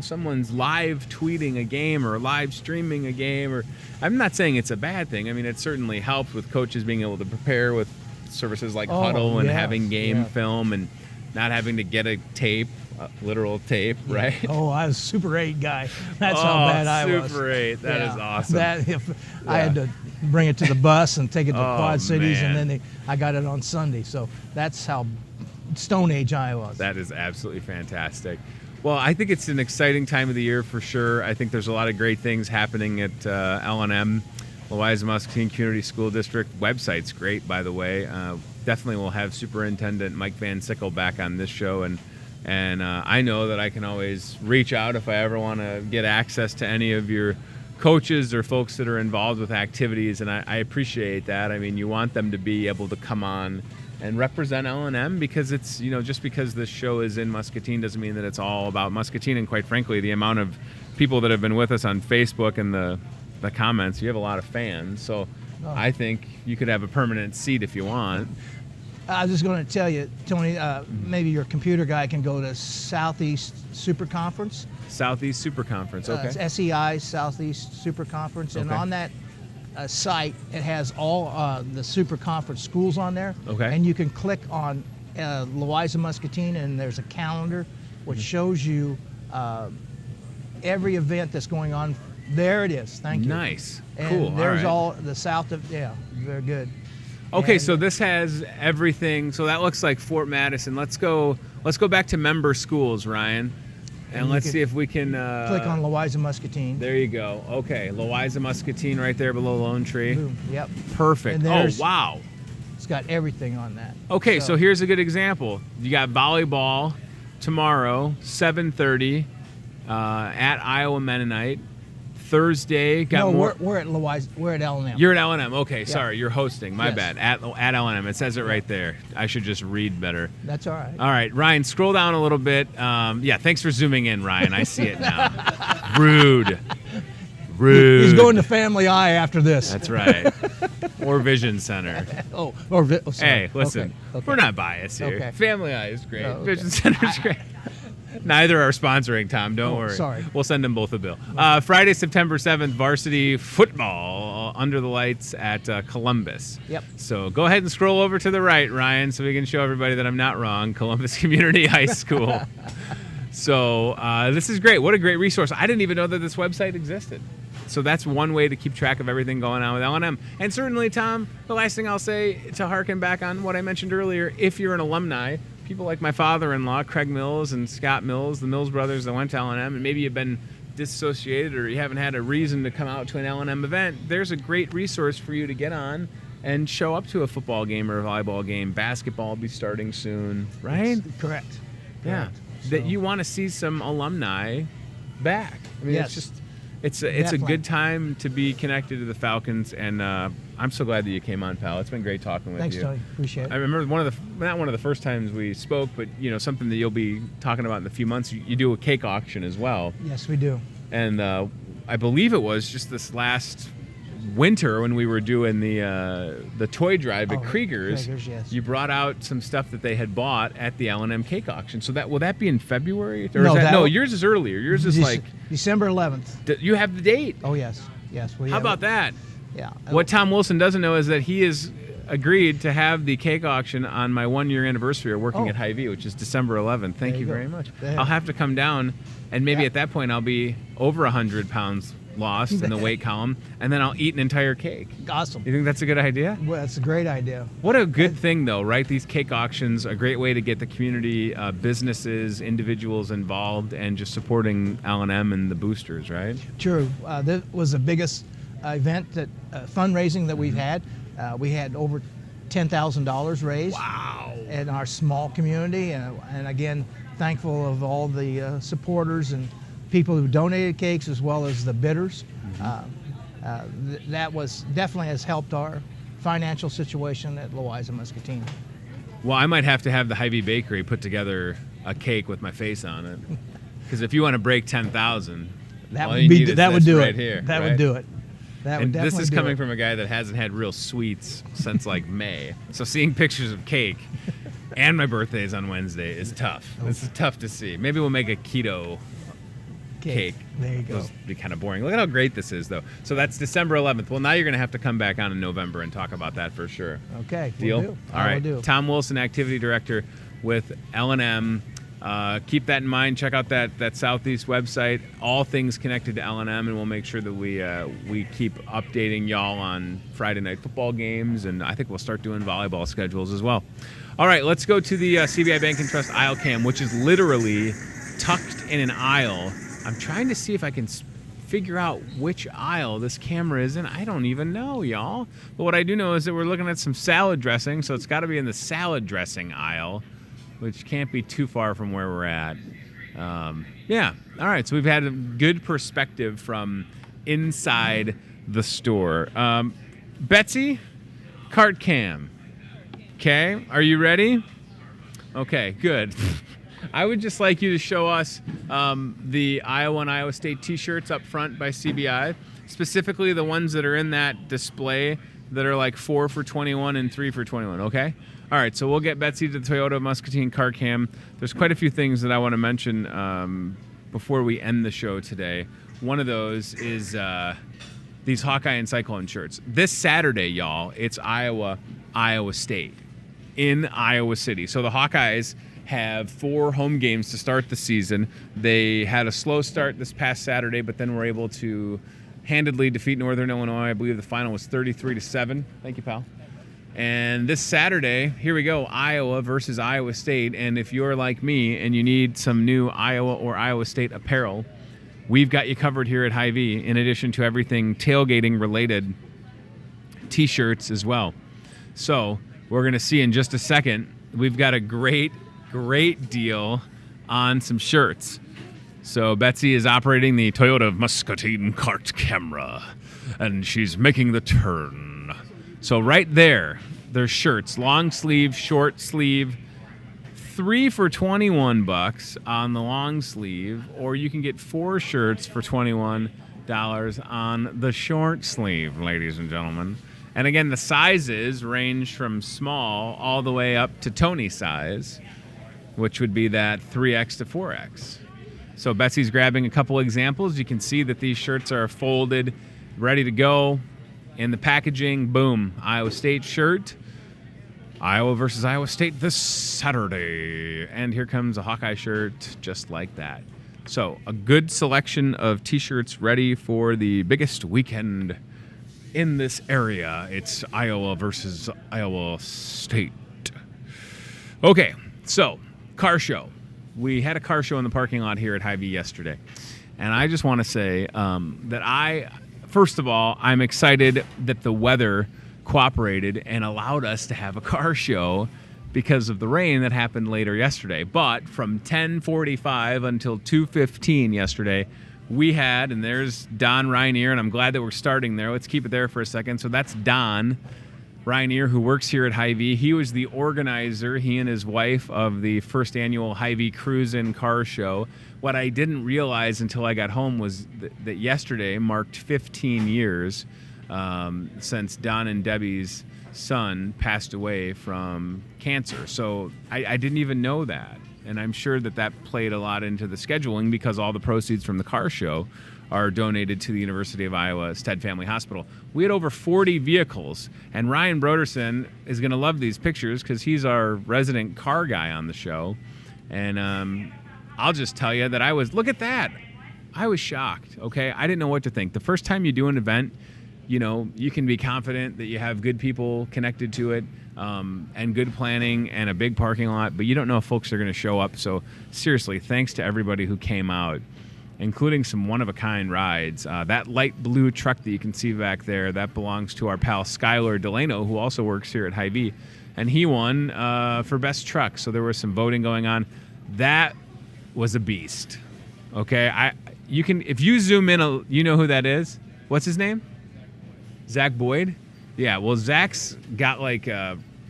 someone's live tweeting a game or live streaming a game, or I'm not saying it's a bad thing. I mean, it certainly helps with coaches being able to prepare with services like Huddle and
yes,
having game
yeah.
film and not having to get a tape. Literal tape, right?
Oh, I was a Super 8 guy. That's how bad I was.
Super 8. That is awesome.
I had to bring it to the bus and take it to Quad Cities,
man.
and then I got it on Sunday. So that's how Stone Age I was.
That is absolutely fantastic. Well, I think it's an exciting time of the year for sure. I think there's a lot of great things happening at L&M, Louisa Muscatine Community School District. Website's great, by the way. Definitely will have Superintendent Mike Van Sickle back on this show, and I know that I can always reach out if I ever want to get access to any of your coaches or folks that are involved with activities, and I appreciate that. I mean, you want them to be able to come on and represent L&M, because it's, just because this show is in Muscatine doesn't mean that it's all about Muscatine. And quite frankly, the amount of people that have been with us on Facebook and the comments, you have a lot of fans. So I think you could have a permanent seat if you want.
I was just going to tell you, Tony, maybe your computer guy can go to Southeast Super Conference.
Southeast Super Conference, okay.
SEI, Southeast Super Conference. And
Okay.
on that site, it has all the Super Conference schools on there.
Okay.
And you can click on Louisa Muscatine, and there's a calendar which shows you every event that's going on. There it is. Thank you.
Nice.
And
Cool.
there's
all right.
all the south of, very good.
Okay,
And-
so this has everything. So that looks like Fort Madison. Let's go back to member schools, Ryan, and
you
let's
can
see if we can
Click on Louisa Muscatine.
There you go. Okay, Louisa Muscatine right there below Lone Tree.
Boom. Yep.
Perfect.
And
Oh,
there's-
wow.
It's got everything on that.
Okay, so here's a good example. You got volleyball tomorrow, 7:30 at Iowa Mennonite. Thursday, got
No,
more.
we're at Louisa. We're at L&M.
You're at L&M. Okay, sorry. You're hosting. My
Yes.
bad. At L&M. It says it right there. I should just read better.
That's all right.
All right, Ryan, scroll down a little bit. Thanks for zooming in, Ryan. I see it now. Rude.
He's going to Family Eye after this.
That's right. Or Vision Center.
Sorry.
Hey, listen,
Okay.
we're not biased here.
Okay.
Family Eye is great.
Oh, okay.
Vision Center is great. Neither are sponsoring, Tom. Don't worry.
sorry.
We'll send them both a bill. Friday, September 7th, varsity football under the lights at Columbus.
Yep.
So go ahead and scroll over to the right, Ryan, so we can show everybody that I'm not wrong. Columbus Community High School. So this is great. What a great resource. I didn't even know that this website existed. So that's one way to keep track of everything going on with L&M. And certainly, Tom, the last thing I'll say, to harken back on what I mentioned earlier, if you're an alumni, people like my father-in-law, Craig Mills and Scott Mills, the Mills brothers that went to L&M, and maybe you've been disassociated or you haven't had a reason to come out to an L&M event, there's a great resource for you to get on and show up to a football game or a volleyball game. Basketball will be starting soon, right?
Correct.
Yeah.
Correct.
That
So-
you want to see some alumni back. I mean,
Yes.
it's just it's a
Definitely.
good time to be connected to the Falcons, and I'm so glad that you came on, pal. It's been great talking with
Thanks,
you.
Tony. Appreciate it.
I remember not one of the first times we spoke, but something that you'll be talking about in a few months. You do a cake auction as well,
Yes, we do.
and I believe it was just this last winter when we were doing the toy drive at Krieger's.
Yes.
You brought out some stuff that they had bought at the L&M cake auction. So will that be in February? Or
No,
no, yours is earlier. Yours is like
December 11th.
you have the date.
Oh yes, yes.
How about that?
Yeah.
What Tom Wilson doesn't know is that he has agreed to have the cake auction on my 1-year anniversary of working at Hy-Vee, which is December 11th. Thank
There
you
you go.
very much.
There.
I'll have to come down, and maybe
Yeah.
at that point I'll be over 100 pounds lost in the weight column, and then I'll eat an entire cake.
Awesome.
You think that's a good idea?
Well, that's a great idea.
What a good thing, though, right? These cake auctions, a great way to get the community, businesses, individuals involved, and just supporting L&M and the boosters, right?
True. That was the biggest event that fundraising that we've had. We had over $10,000 raised.
Wow.
In our small community, and again, thankful of all the supporters and people who donated cakes as well as the bidders. That was definitely has helped our financial situation at Louisa Muscatine.
Well, I might have to have the Hy-Vee Bakery put together a cake with my face on it, because if you want to break 10,000,
That
all
would
you
be
need is
that would
this
do
right
it.
here,
That
right?
would do it. That would
And
definitely
this is
do
coming
it.
from a guy that hasn't had real sweets since like May. So seeing pictures of cake and my birthday is on Wednesday is tough. This is tough to see. Maybe we'll make a keto cake.
There you go.
It'll be kind of boring. Look at how great this is, though. So that's December 11th. Well, now you're going to have to come back on in November and talk about that for sure.
Okay.
Deal?
We'll do.
All right.
Will do.
Tom Wilson, Activity Director with L&M. Keep that in mind. Check out that Southeast website. All things connected to L&M, and we'll make sure that we keep updating y'all on Friday night football games, and I think we'll start doing volleyball schedules as well. All right, let's go to the CBI Bank and Trust aisle cam, which is literally tucked in an aisle. I'm trying to see if I can figure out which aisle this camera is in. I don't even know, y'all. But what I do know is that we're looking at some salad dressing, so it's got to be in the salad dressing aisle, which can't be too far from where we're at. Yeah. All right. So we've had a good perspective from inside the store. Betsy, cart cam. Okay. Are you ready? Okay, good. I would just like you to show us the Iowa and Iowa State t-shirts up front by CBI, specifically the ones that are in that display that are like 4 for $21 and 3 for $21, okay? All right, so we'll get Betsy to the Toyota Muscatine car cam. There's quite a few things that I want to mention before we end the show today. One of those is these Hawkeye and Cyclone shirts. This Saturday, y'all, it's Iowa State in Iowa City. So the Hawkeyes have 4 home games to start the season. They had a slow start this past Saturday, but then were able to handedly defeat Northern Illinois. I believe the final was 33-7. Thank you, pal. And this Saturday, here we go, Iowa versus Iowa State. And if you're like me and you need some new Iowa or Iowa State apparel, we've got you covered here at Hy-Vee, in addition to everything tailgating related, t-shirts as well. So we're going to see in just a second, we've got a great deal on some shirts. So Betsy is operating the Toyota Muscatine cart camera, and she's making the turn. So right there, there's shirts, long sleeve, short sleeve, 3 for $21 on the long sleeve, or you can get 4 shirts for $21 on the short sleeve, ladies and gentlemen. And again, the sizes range from small all the way up to Tony size, which would be that 3X to 4X. So Betsy's grabbing a couple examples. You can see that these shirts are folded, ready to go. In the packaging, boom, Iowa State shirt. Iowa versus Iowa State this Saturday. And here comes a Hawkeye shirt just like that. So a good selection of t-shirts ready for the biggest weekend in this area. It's Iowa versus Iowa State. Okay, so car show. We had a car show in the parking lot here at Hy-Vee yesterday. And I just want to say that first of all, I'm excited that the weather cooperated and allowed us to have a car show because of the rain that happened later yesterday. But from 10:45 until 2:15 yesterday, we had, and there's Don Rainier, and I'm glad that we're starting there. Let's keep it there for a second. So that's Don Rainier, who works here at Hy-Vee. He was the organizer, he and his wife, of the first annual Hy-Vee Cruise-In Car Show. What I didn't realize until I got home was that yesterday marked 15 years since Don and Debbie's son passed away from cancer. So I didn't even know that. And I'm sure that played a lot into the scheduling, because all the proceeds from the car show are donated to the University of Iowa Stead Family Hospital. We had over 40 vehicles, and Ryan Broderson is going to love these pictures because he's our resident car guy on the show. And I'll just tell you that look at that. I was shocked, okay? I didn't know what to think. The first time you do an event, you can be confident that you have good people connected to it, and good planning and a big parking lot, but you don't know if folks are going to show up. So seriously, thanks to everybody who came out, including some one-of-a-kind rides. That light blue truck that you can see back there, that belongs to our pal Skylar Delano, who also works here at Hy-Vee, and he won for best truck. So there was some voting going on. That was a beast. Okay, if you zoom in, you know who that is? What's his name? Zach Boyd? Yeah, well, Zach's got like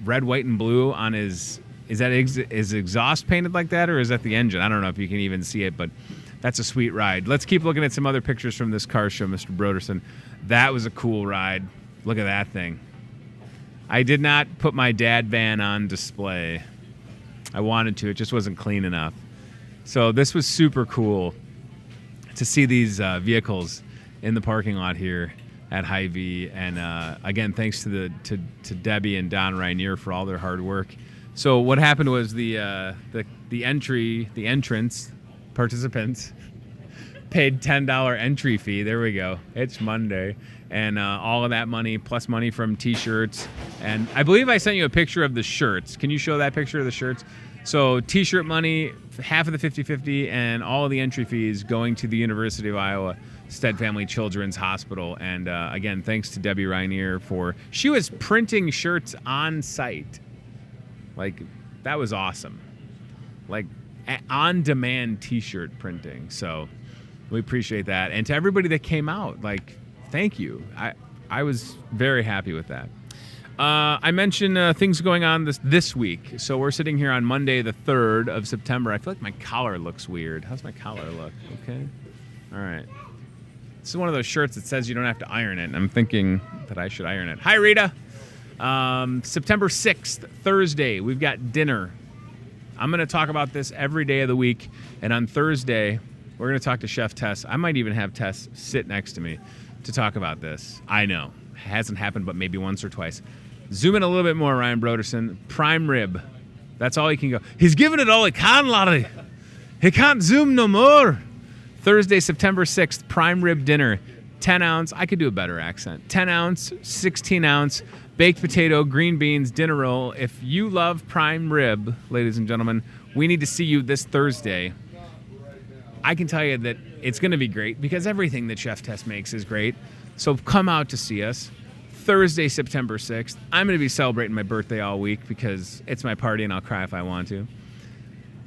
red, white, and blue on his... Is that his exhaust painted like that, or is that the engine? I don't know if you can even see it, but that's a sweet ride. Let's keep looking at some other pictures from this car show, Mr. Broderson. That was a cool ride. Look at that thing. I did not put my dad van on display. I wanted to. It just wasn't clean enough. So this was super cool to see these vehicles in the parking lot here at Hy-Vee. And again, thanks to Debbie and Don Rainier for all their hard work. So what happened was the entrance participants paid $10 entry fee. There we go. It's Monday. And all of that money, plus money from T-shirts. And I believe I sent you a picture of the shirts. Can you show that picture of the shirts? So T-shirt money, half of the 50-50, and all of the entry fees going to the University of Iowa Stead Family Children's Hospital. And again, thanks to Debbie Rainier she was printing shirts on site. Like, that was awesome. Like, on-demand T-shirt printing. So we appreciate that. And to everybody that came out, like, thank you. I was very happy with that. I mentioned things going on this week. So we're sitting here on Monday, the 3rd of September. I feel like my collar looks weird. How's my collar look? Okay. All right. This is one of those shirts that says you don't have to iron it. And I'm thinking that I should iron it. Hi, Rita. September 6th, Thursday, we've got dinner. I'm going to talk about this every day of the week. And on Thursday, we're going to talk to Chef Tess. I might even have Tess sit next to me to talk about this. I know. It hasn't happened but maybe once or twice. Zoom in a little bit more, Ryan Broderson. Prime rib. That's all he can go. He's giving it all he can, Larry. He can't zoom no more. Thursday, September 6th, prime rib dinner. 10 ounce. I could do a better accent. 10 ounce, 16 ounce, baked potato, green beans, dinner roll. If you love prime rib, ladies and gentlemen, we need to see you this Thursday. I can tell you that it's going to be great because everything that Chef Tess makes is great. So come out to see us. Thursday, September 6th. I'm going to be celebrating my birthday all week because it's my party and I'll cry if I want to.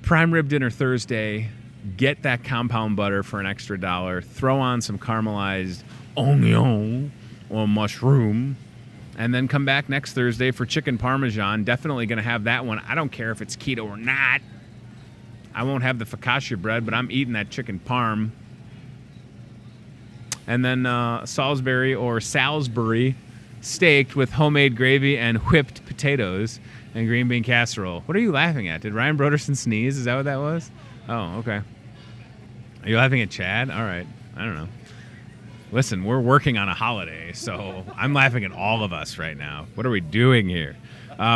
Prime rib dinner Thursday. Get that compound butter for an extra $1. Throw on some caramelized onion or mushroom. And then come back next Thursday for chicken parmesan. Definitely going to have that one. I don't care if it's keto or not. I won't have the focaccia bread, but I'm eating that chicken parm. And then Salisbury steak with homemade gravy and whipped potatoes and green bean casserole. What are you laughing at? Did Ryan Broderson sneeze? Is that what that was? Oh, okay. Are you laughing at Chad? All right. I don't know. Listen, we're working on a holiday, so I'm laughing at all of us right now. What are we doing here?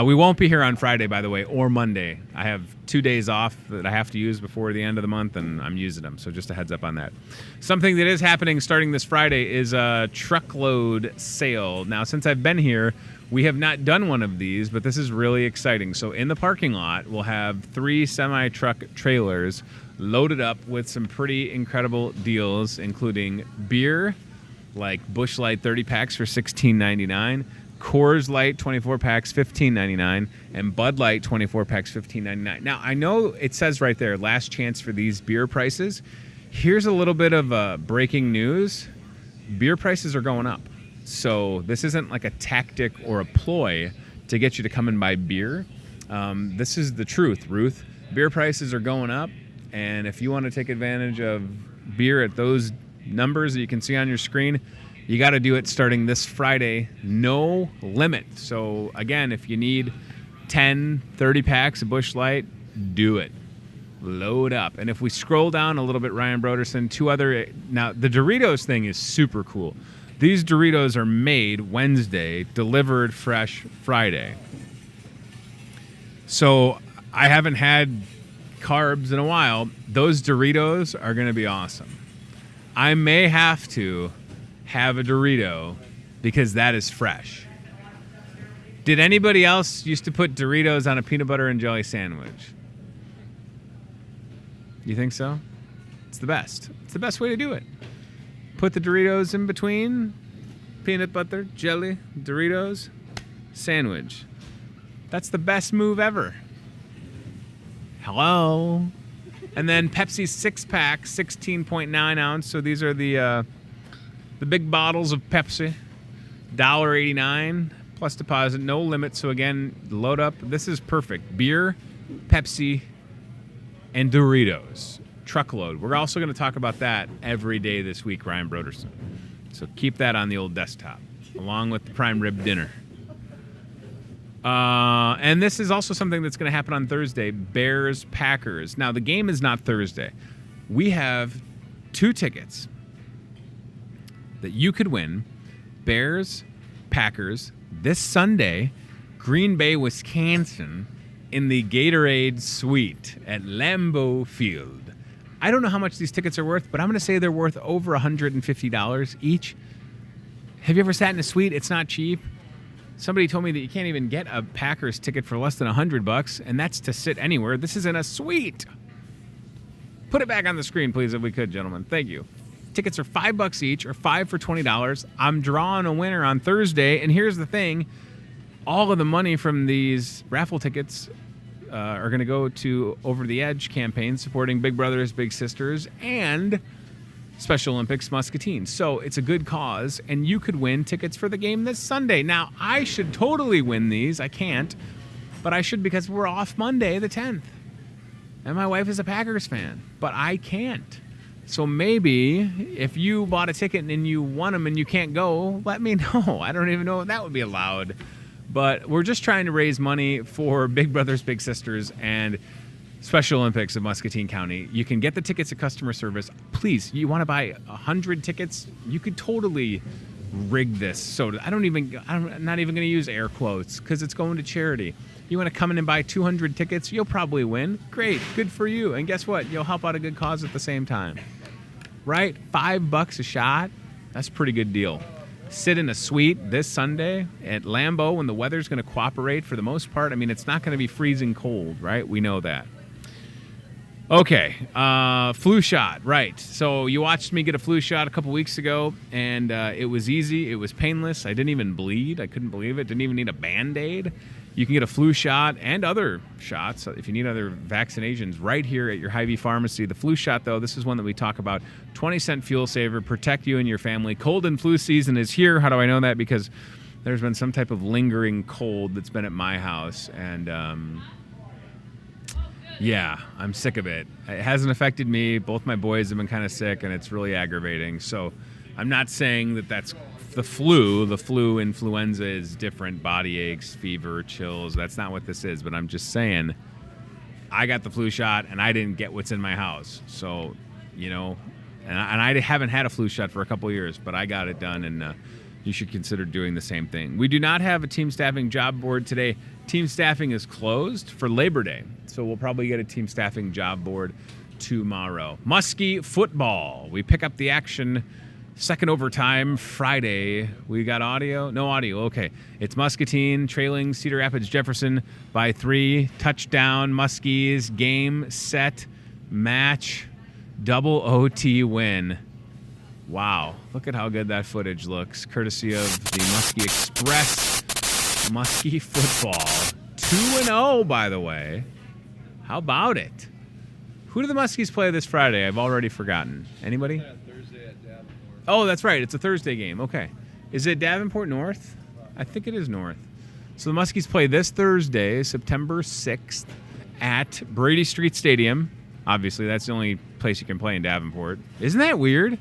We won't be here on Friday, by the way, or Monday. I have 2 days off that I have to use before the end of the month, and I'm using them, so just a heads up on that. Something that is happening starting this Friday is a truckload sale. Now, since I've been here, we have not done one of these, but this is really exciting. So in the parking lot, we'll have 3 semi-truck trailers loaded up with some pretty incredible deals, including beer, like Busch Light 30 packs for $16.99, Coors Light 24 packs $15.99, and Bud Light 24 packs $15.99. Now, I know it says right there, last chance for these beer prices. Here's a little bit of breaking news. Beer prices are going up. So this isn't like a tactic or a ploy to get you to come and buy beer. This is the truth, Ruth. Beer prices are going up, and if you want to take advantage of beer at those numbers that you can see on your screen, you got to do it starting this Friday. No limit. So, again, if you need 10, 30 packs of Busch Light, do it. Load up. And if we scroll down a little bit, Ryan Broderson, 2 other... Now, the Doritos thing is super cool. These Doritos are made Wednesday, delivered fresh Friday. So, I haven't had carbs in a while. Those Doritos are going to be awesome. I may have to have a Dorito because that is fresh. Did anybody else used to put Doritos on a peanut butter and jelly sandwich? You think so? It's the best. It's the best way to do it. Put the Doritos in between, peanut butter, jelly, Doritos, sandwich. That's the best move ever. Hello. And then Pepsi 6-pack, 16.9 ounce. So these are the big bottles of Pepsi. $1.89 plus deposit, no limit. So again, load up. This is perfect. Beer, Pepsi, and Doritos. Truckload. We're also going to talk about that every day this week, Ryan Broderson. So keep that on the old desktop, along with the prime rib dinner. And this is also something that's going to happen on Thursday, Bears-Packers. Now, the game is not Thursday. We have 2 tickets that you could win. Bears-Packers this Sunday, Green Bay, Wisconsin, in the Gatorade Suite at Lambeau Field. I don't know how much these tickets are worth, but I'm going to say they're worth over $150 each. Have you ever sat in a suite? It's not cheap. Somebody told me that you can't even get a Packers ticket for less than $100, and that's to sit anywhere. This is in a suite. Put it back on the screen, please, if we could, gentlemen. Thank you. Tickets are $5 each, or 5 for $20. I'm drawing a winner on Thursday, and here's the thing. All of the money from these raffle tickets are going to go to Over the Edge campaign supporting Big Brothers Big Sisters and Special Olympics Muscatine. So it's a good cause, and you could win tickets for the game this Sunday. Now, I should totally win these. I can't, but I should because we're off Monday the 10th. And my wife is a Packers fan, but I can't. So maybe if you bought a ticket and you won them and you can't go, let me know. I don't even know if that would be allowed. But we're just trying to raise money for Big Brothers Big Sisters and Special Olympics of Muscatine County. You can get the tickets at customer service. Please, you want to buy 100 tickets? You could totally rig this. So I'm not even going to use air quotes because it's going to charity. You want to come in and buy 200 tickets? You'll probably win. Great. Good for you. And guess what? You'll help out a good cause at the same time. Right? $5 a shot? That's a pretty good deal. Sit in a suite this Sunday at Lambeau when the weather's going to cooperate for the most part. I mean, it's not going to be freezing cold, right? We know that. Okay, flu shot, right. So you watched me get a flu shot a couple weeks ago, and it was easy. It was painless. I didn't even bleed. I couldn't believe it. Didn't even need a Band-Aid. You can get a flu shot and other shots if you need other vaccinations right here at your Hy-Vee pharmacy. The flu shot, though, this is one that we talk about. 20-cent fuel saver, protect you and your family. Cold and flu season is here. How do I know that? Because there's been some type of lingering cold that's been at my house, and yeah, I'm sick of it. It hasn't affected me. Both my boys have been kind of sick, and it's really aggravating. So I'm not saying that that's the flu. The flu, influenza is different. Body aches, fever, chills. That's not what this is. But I'm just saying I got the flu shot, and I didn't get what's in my house. So, you know, and I haven't had a flu shot for a couple years, but I got it done, and you should consider doing the same thing. We do not have a team staffing job board today. Team staffing is closed for Labor Day, so we'll probably get a team staffing job board tomorrow. Muskie football. We pick up the action. Second overtime Friday. We got audio? No audio. Okay. It's Muscatine trailing Cedar Rapids Jefferson by 3. Touchdown Muskies. Game, set, match, double OT win. Wow. Look at how good that footage looks. Courtesy of the Muskie Express. Muskie football. 2-0, by the way. How about it? Who do the Muskies play this Friday? I've already forgotten. Anybody?
Thursday at Davenport.
Oh, that's right. It's a Thursday game. Okay. Is it Davenport North? I think it is North. So the Muskies play this Thursday, September 6th, at Brady Street Stadium. Obviously, that's the only place you can play in Davenport. Isn't that weird?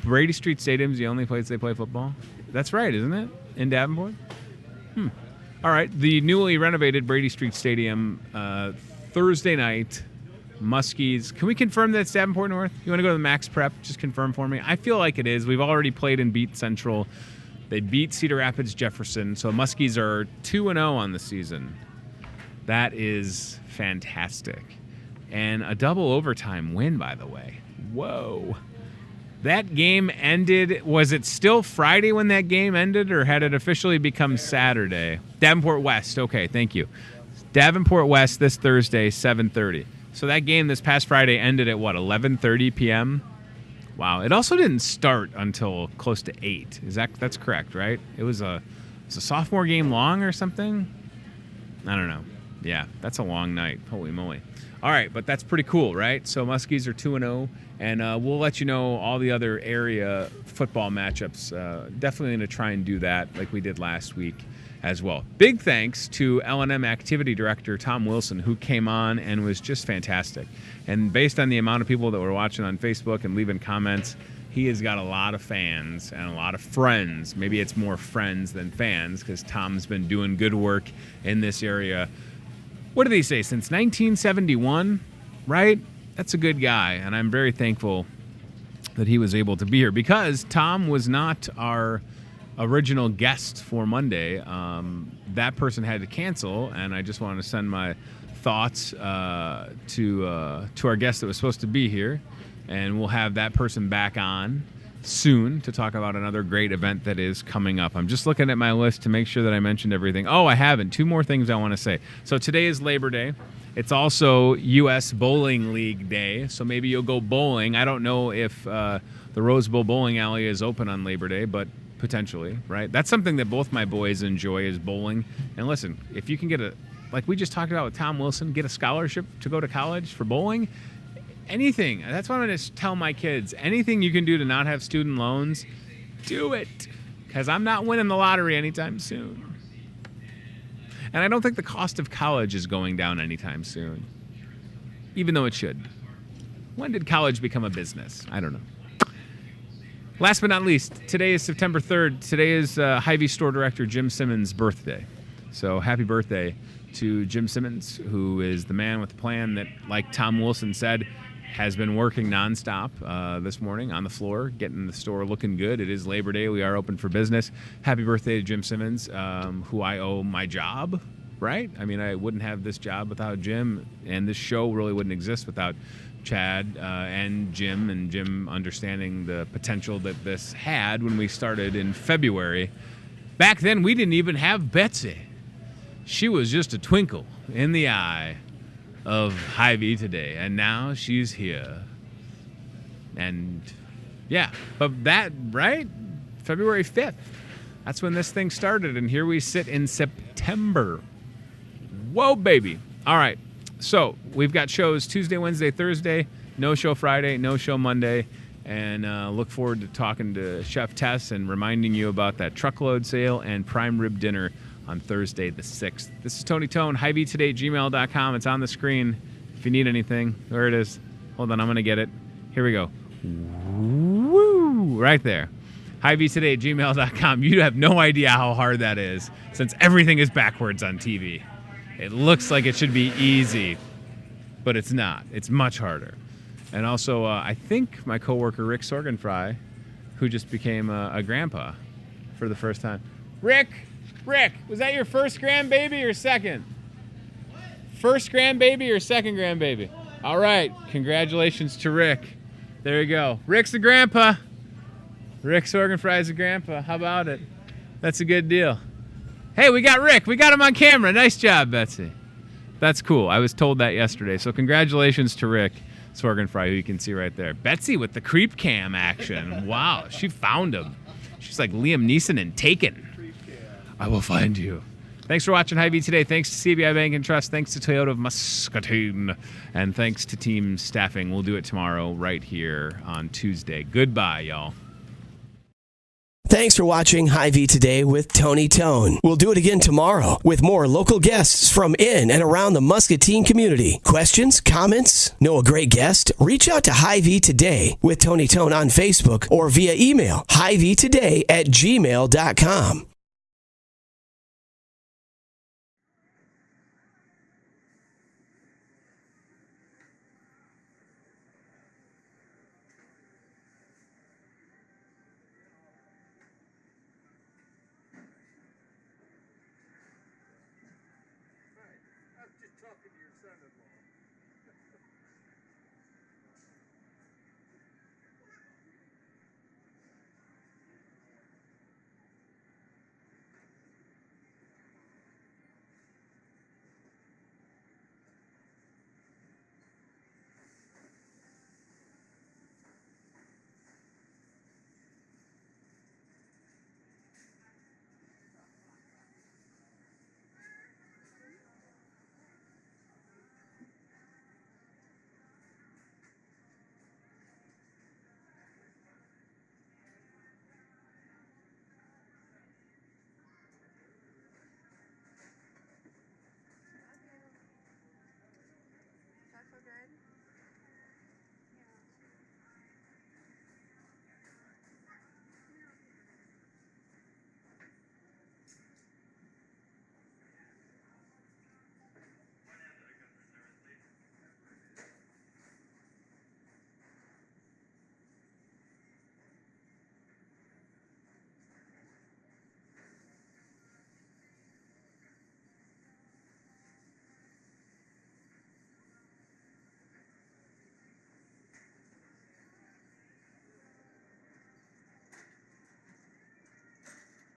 Brady Street Stadium's the only place they play football? That's right, isn't it? In Davenport? All right. The newly renovated Brady Street Stadium, Thursday night, Muskies. Can we confirm that it's Davenport North? You want to go to the Max Prep? Just confirm for me. I feel like it is. We've already played and beat Central. They beat Cedar Rapids Jefferson. So Muskies are 2-0 on the season. That is fantastic. And a double overtime win, by the way. Whoa. That game ended. Was it still Friday when that game ended, or had it officially become Saturday? Davenport West. Okay, thank you. Davenport West this Thursday, 7:30. So that game this past Friday ended at what, 11:30 p.m.? Wow. It also didn't start until close to 8. That's correct, right? It was a sophomore game long or something? I don't know. Yeah, that's a long night. Holy moly. All right, but that's pretty cool, right? So Muskies are 2-0, and we'll let you know all the other area football matchups. Definitely going to try and do that like we did last week as well. Big thanks to L&M Activity Director Tom Wilson, who came on and was just fantastic. And based on the amount of people that were watching on Facebook and leaving comments, he has got a lot of fans and a lot of friends. Maybe it's more friends than fans, because Tom's been doing good work in this area. What did he say? Since 1971, right? That's a good guy, and I'm very thankful that he was able to be here, because Tom was not our original guest for Monday. That person had to cancel, and I just wanted to send my thoughts to our guest that was supposed to be here, and we'll have that person back on soon to talk about another great event that is coming up. I'm just looking at my list to make sure that I mentioned everything. Oh, I haven't. 2 more things I want to say. So today is Labor Day. It's also U.S. Bowling League Day, so maybe you'll go bowling. I don't know if the Rose Bowl Bowling Alley is open on Labor Day, but potentially, right? That's something that both my boys enjoy, is bowling. And listen, if you can get like we just talked about with Tom Wilson, get a scholarship to go to college for bowling, anything. That's what I'm going to tell my kids. Anything you can do to not have student loans, do it. Because I'm not winning the lottery anytime soon. And I don't think the cost of college is going down anytime soon. Even though it should. When did college become a business? I don't know. Last but not least, today is September 3rd. Today is Hy-Vee store director Jim Simmons' birthday. So happy birthday to Jim Simmons, who is the man with the plan that, like Tom Wilson said, has been working nonstop this morning on the floor, getting the store looking good. It is Labor Day. We are open for business. Happy birthday to Jim Simmons, who I owe my job, right? I mean, I wouldn't have this job without Jim, and this show really wouldn't exist without Chad and Jim understanding the potential that this had when we started in February. Back then, we didn't even have Betsy. She was just a twinkle in the eye of Hy-Vee Today, and now she's here. And yeah, but that, right? February 5th. That's when this thing started, and here we sit in September. Whoa, baby. All right. So we've got shows Tuesday, Wednesday, Thursday, no show Friday, no show Monday, and look forward to talking to Chef Tess and reminding you about that truckload sale and prime rib dinner on Thursday the 6th. This is Tony Tone, HyVeeToday@gmail.com. It's on the screen. If you need anything, there it is. Hold on, I'm going to get it. Here we go. Woo! Right there. HyVeeToday@gmail.com. You have no idea how hard that is, since everything is backwards on TV. It looks like it should be easy, but it's not. It's much harder. And also, I think my coworker Rick Sorgenfry, who just became a grandpa for the first time. Rick, was that your first grandbaby or second? What? First grandbaby or second grandbaby? All right, congratulations to Rick. There you go. Rick's a grandpa. Rick Sorgenfry's a grandpa. How about it? That's a good deal. Hey, we got Rick. We got him on camera. Nice job, Betsy. That's cool. I was told that yesterday. So congratulations to Rick Sorgenfry, who you can see right there. Betsy with the creep cam action. Wow, she found him. She's like Liam Neeson in Taken. I will find you. Thanks for watching Hy-Vee Today. Thanks to CBI Bank and Trust. Thanks to Toyota of Muscatine. And thanks to team staffing. We'll do it tomorrow right here on Tuesday. Goodbye, y'all.
Thanks for watching Hy-Vee Today with Tony Tone. We'll do it again tomorrow with more local guests from in and around the Muscatine community. Questions, comments, know a great guest? Reach out to Hy-Vee Today with Tony Tone on Facebook or via email, hyveetoday@gmail.com.